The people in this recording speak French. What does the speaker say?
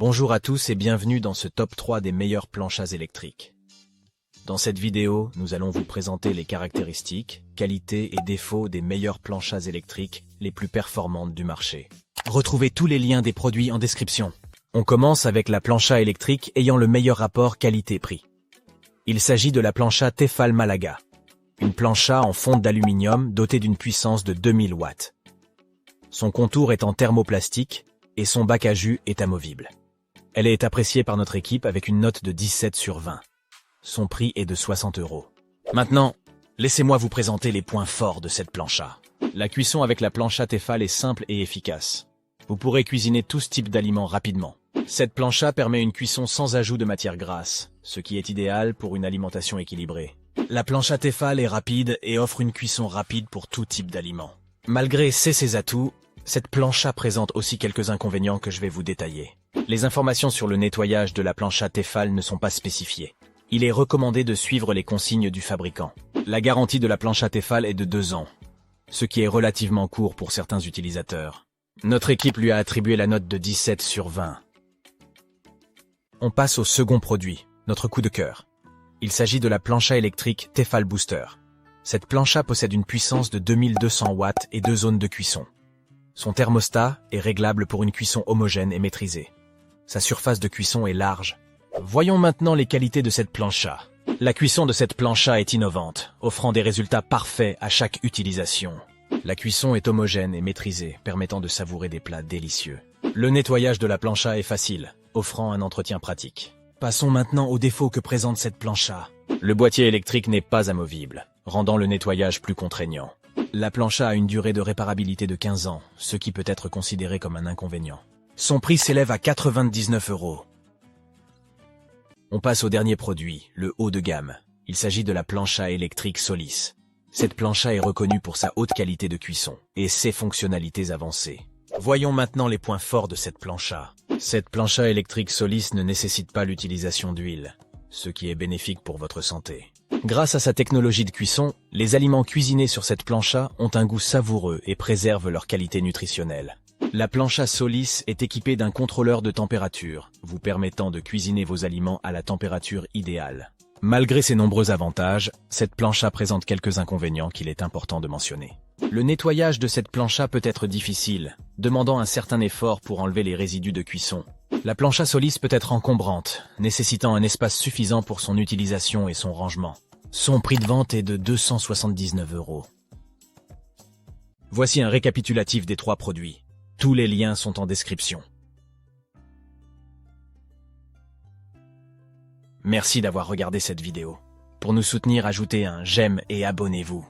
Bonjour à tous et bienvenue dans ce top 3 des meilleures planchas électriques. Dans cette vidéo, nous allons vous présenter les caractéristiques, qualités et défauts des meilleures planchas électriques les plus performantes du marché. Retrouvez tous les liens des produits en description. On commence avec la plancha électrique ayant le meilleur rapport qualité-prix. Il s'agit de la plancha Tefal Malaga, une plancha en fonte d'aluminium dotée d'une puissance de 2000 watts. Son contour est en thermoplastique et son bac à jus est amovible. Elle est appréciée par notre équipe avec une note de 17 sur 20. Son prix est de 60 €. Maintenant, laissez-moi vous présenter les points forts de cette plancha. La cuisson avec la plancha Tefal est simple et efficace. Vous pourrez cuisiner tout ce type d'aliments rapidement. Cette plancha permet une cuisson sans ajout de matière grasse, ce qui est idéal pour une alimentation équilibrée. La plancha Tefal est rapide et offre une cuisson rapide pour tout type d'aliments. Malgré ses atouts, cette plancha présente aussi quelques inconvénients que je vais vous détailler. Les informations sur le nettoyage de la plancha Tefal ne sont pas spécifiées. Il est recommandé de suivre les consignes du fabricant. La garantie de la plancha Tefal est de 2 ans, ce qui est relativement court pour certains utilisateurs. Notre équipe lui a attribué la note de 17 sur 20. On passe au second produit, notre coup de cœur. Il s'agit de la plancha électrique Tefal Booster. Cette plancha possède une puissance de 2200 watts et 2 zones de cuisson. Son thermostat est réglable pour une cuisson homogène et maîtrisée. Sa surface de cuisson est large. Voyons maintenant les qualités de cette plancha. La cuisson de cette plancha est innovante, offrant des résultats parfaits à chaque utilisation. La cuisson est homogène et maîtrisée, permettant de savourer des plats délicieux. Le nettoyage de la plancha est facile, offrant un entretien pratique. Passons maintenant aux défauts que présente cette plancha. Le boîtier électrique n'est pas amovible, rendant le nettoyage plus contraignant. La plancha a une durée de réparabilité de 15 ans, ce qui peut être considéré comme un inconvénient. Son prix s'élève à 99 €. On passe au dernier produit, le haut de gamme. Il s'agit de la plancha électrique Solis. Cette plancha est reconnue pour sa haute qualité de cuisson et ses fonctionnalités avancées. Voyons maintenant les points forts de cette plancha. Cette plancha électrique Solis ne nécessite pas l'utilisation d'huile, ce qui est bénéfique pour votre santé. Grâce à sa technologie de cuisson, les aliments cuisinés sur cette plancha ont un goût savoureux et préservent leur qualité nutritionnelle. La plancha Solis est équipée d'un contrôleur de température, vous permettant de cuisiner vos aliments à la température idéale. Malgré ses nombreux avantages, cette plancha présente quelques inconvénients qu'il est important de mentionner. Le nettoyage de cette plancha peut être difficile, demandant un certain effort pour enlever les résidus de cuisson. La plancha Solis peut être encombrante, nécessitant un espace suffisant pour son utilisation et son rangement. Son prix de vente est de 279 €. Voici un récapitulatif des 3 produits. Tous les liens sont en description. Merci d'avoir regardé cette vidéo. Pour nous soutenir, ajoutez un j'aime et abonnez-vous.